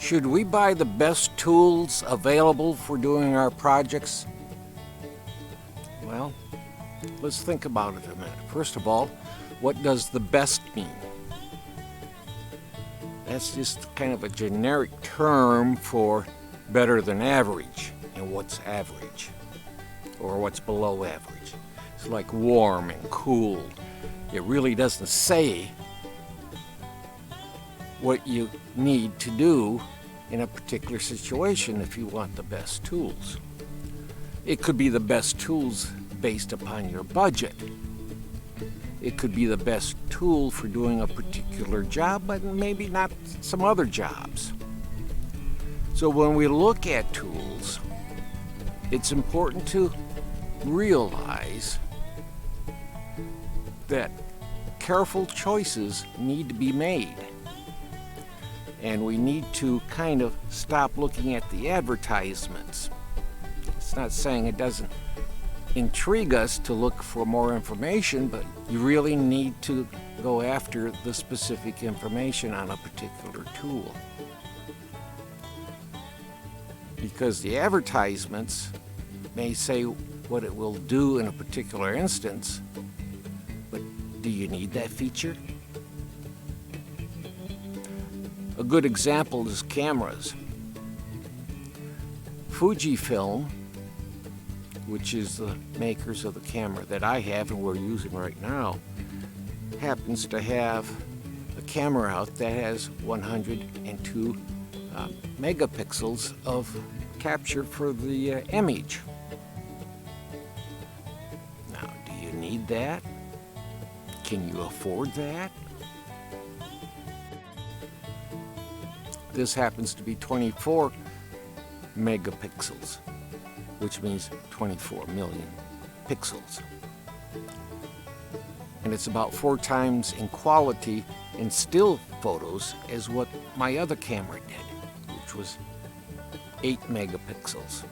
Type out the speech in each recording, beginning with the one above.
Should we buy the best tools available for doing our projects? Well, let's think about it a minute. First of all, what does the best mean? That's just kind of a generic term for better than average. And what's average? Or what's below average? It's like warm and cool. It really doesn't say what you need to do in a particular situation if you want the best tools. It could be the best tools based upon your budget. It could be the best tool for doing a particular job, but maybe not some other jobs. So when we look at tools, it's important to realize that careful choices need to be made. And we need to kind of stop looking at the advertisements. It's not saying it doesn't intrigue us to look for more information, but you really need to go after the specific information on a particular tool. Because the advertisements may say what it will do in a particular instance, but do you need that feature? A good example is cameras. Fujifilm, which is the makers of the camera that I have and we're using right now, happens to have a camera out that has 102 megapixels of capture for the image. Now, do you need that? Can you afford that? This happens to be 24 megapixels, which means 24 million pixels. And it's about 4 times in quality in still photos as what my other camera did, which was 8 megapixels.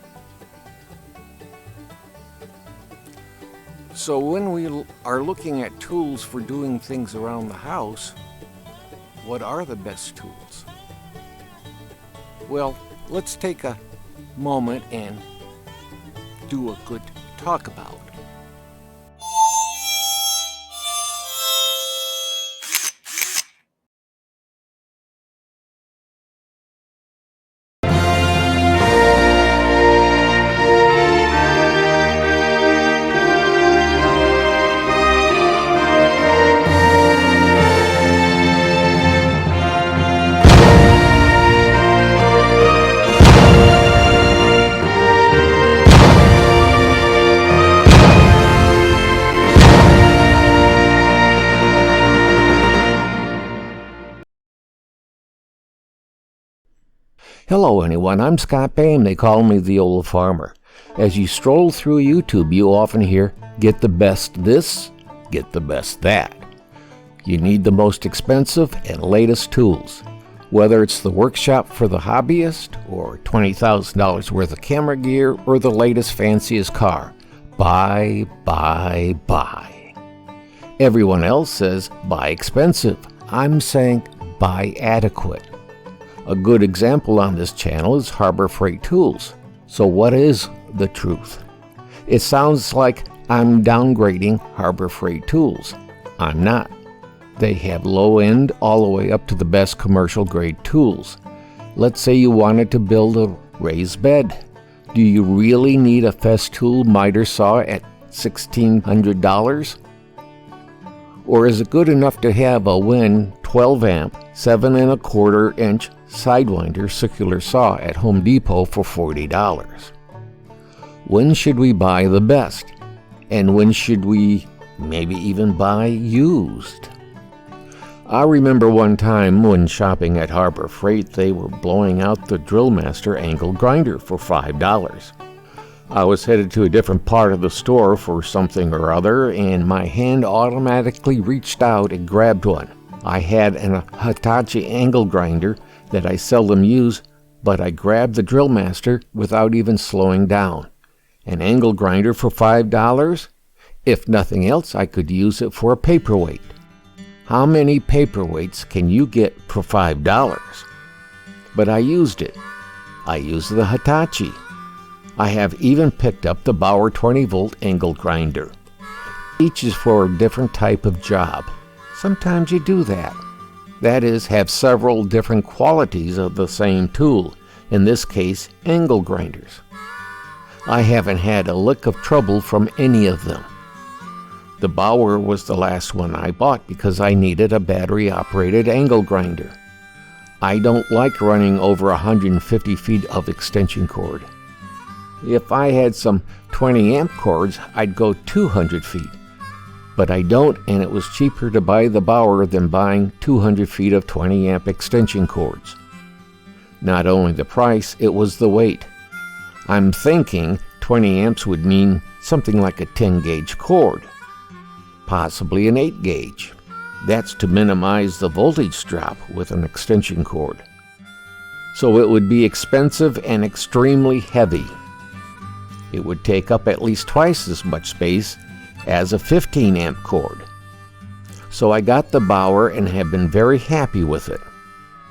So when we are looking at tools for doing things around the house, what are the best tools? Well, let's take a moment and do a good talk about. Hello anyone, I'm Scott Bain. They call me the Old Farmer. As you stroll through YouTube, you often hear, get the best this, get the best that. You need the most expensive and latest tools. Whether it's the workshop for the hobbyist, or $20,000 worth of camera gear, or the latest fanciest car. Buy, buy, buy. Everyone else says, buy expensive. I'm saying, buy adequate. A good example on this channel is Harbor Freight Tools. So what is the truth? It sounds like I'm downgrading Harbor Freight Tools. I'm not. They have low end all the way up to the best commercial grade tools. Let's say you wanted to build a raised bed. Do you really need a Festool miter saw at $1,600? Or is it good enough to have a Win 12 amp, 7 1/4 inch Sidewinder circular saw at Home Depot for $40? When should we buy the best? And when should we maybe even buy used? I remember one time when shopping at Harbor Freight, they were blowing out the Drillmaster angle grinder for $5. I was headed to a different part of the store for something or other, and my hand automatically reached out and grabbed one. I had an Hitachi angle grinder that I seldom use, but I grabbed the Drillmaster without even slowing down. An angle grinder for $5? If nothing else, I could use it for a paperweight. How many paperweights can you get for $5? but I used it. I used the Hitachi. I have even picked up the Bauer 20-volt angle grinder. Each is for a different type of job. Sometimes you do that. That is, have several different qualities of the same tool, in this case, angle grinders. I haven't had a lick of trouble from any of them. The Bauer was the last one I bought because I needed a battery-operated angle grinder. I don't like running over 150 feet of extension cord. If I had some 20 amp cords, I'd go 200 feet. But I don't, and it was cheaper to buy the Bauer than buying 200 feet of 20 amp extension cords. Not only the price, it was the weight. I'm thinking 20 amps would mean something like a 10 gauge cord, possibly an 8 gauge. That's to minimize the voltage drop with an extension cord. So it would be expensive and extremely heavy. It would take up at least twice as much space as a 15 amp cord. So I got the Bauer and have been very happy with it.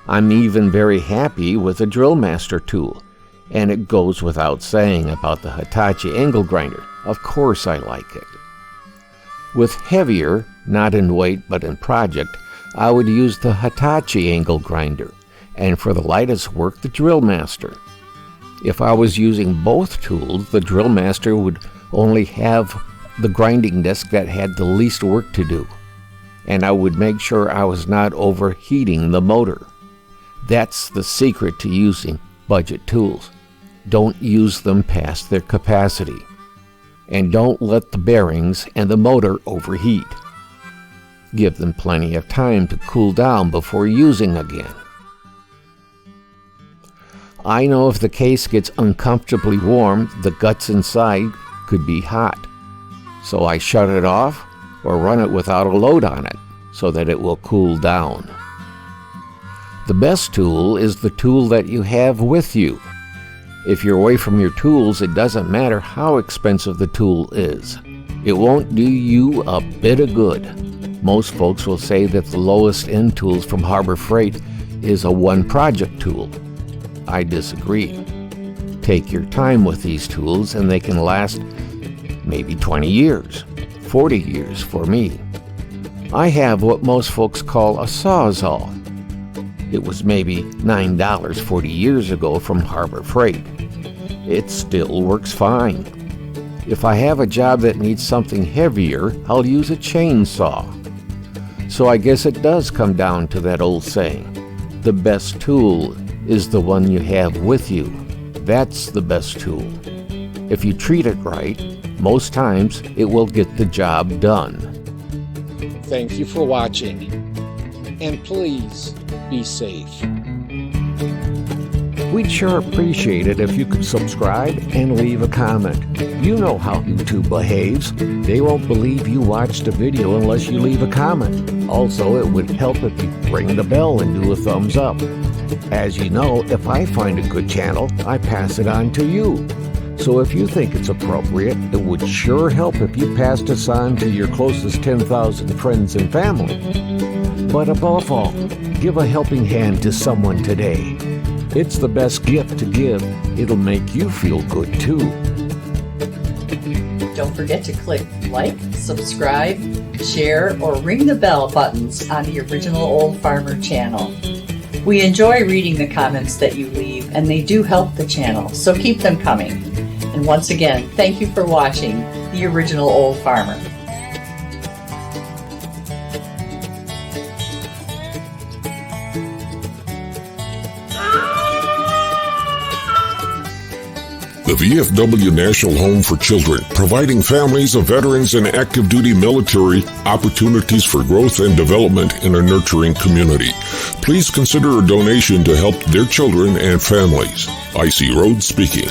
I'm even very happy with the Drill Master tool, and it goes without saying about the Hitachi angle grinder. Of course I like it. With heavier, not in weight but in project, I would use the Hitachi angle grinder, and for the lightest work, the Drill Master. If I was using both tools, the Drill Master would only have the grinding disc that had the least work to do, and I would make sure I was not overheating the motor. That's the secret to using budget tools. Don't use them past their capacity, and don't let the bearings and the motor overheat. Give them plenty of time to cool down before using again. I know if the case gets uncomfortably warm, the guts inside could be hot. So I shut it off or run it without a load on it so that it will cool down. The best tool is the tool that you have with you. If you're away from your tools, it doesn't matter how expensive the tool is. It won't do you a bit of good. Most folks will say that the lowest end tools from Harbor Freight is a one-project tool. I disagree. Take your time with these tools and they can last maybe 20 years, 40 years for me. I have what most folks call a Sawzall. It was maybe $9 40 years ago from Harbor Freight. It still works fine. If I have a job that needs something heavier, I'll use a chainsaw. So I guess it does come down to that old saying, the best tool is the one you have with you. That's the best tool. If you treat it right, most times it will get the job done. Thank you for watching, and please be safe. We'd sure appreciate it if you could subscribe and leave a comment. You know how YouTube behaves. They won't believe you watched a video unless you leave a comment. Also, it would help if you ring the bell and do a thumbs up. As you know, if I find a good channel, I pass it on to you. So if you think it's appropriate, it would sure help if you passed us on to your closest 10,000 friends and family. But above all, give a helping hand to someone today. It's the best gift to give. It'll make you feel good too. Don't forget to click like, subscribe, share, or ring the bell buttons on the Original Old Farmer channel. We enjoy reading the comments that you leave, and they do help the channel, so keep them coming. And once again, thank you for watching The Original Old Farmer. The VFW National Home for Children, providing families of veterans and active duty military opportunities for growth and development in a nurturing community. Please consider a donation to help their children and families. I.C. Rhodes speaking.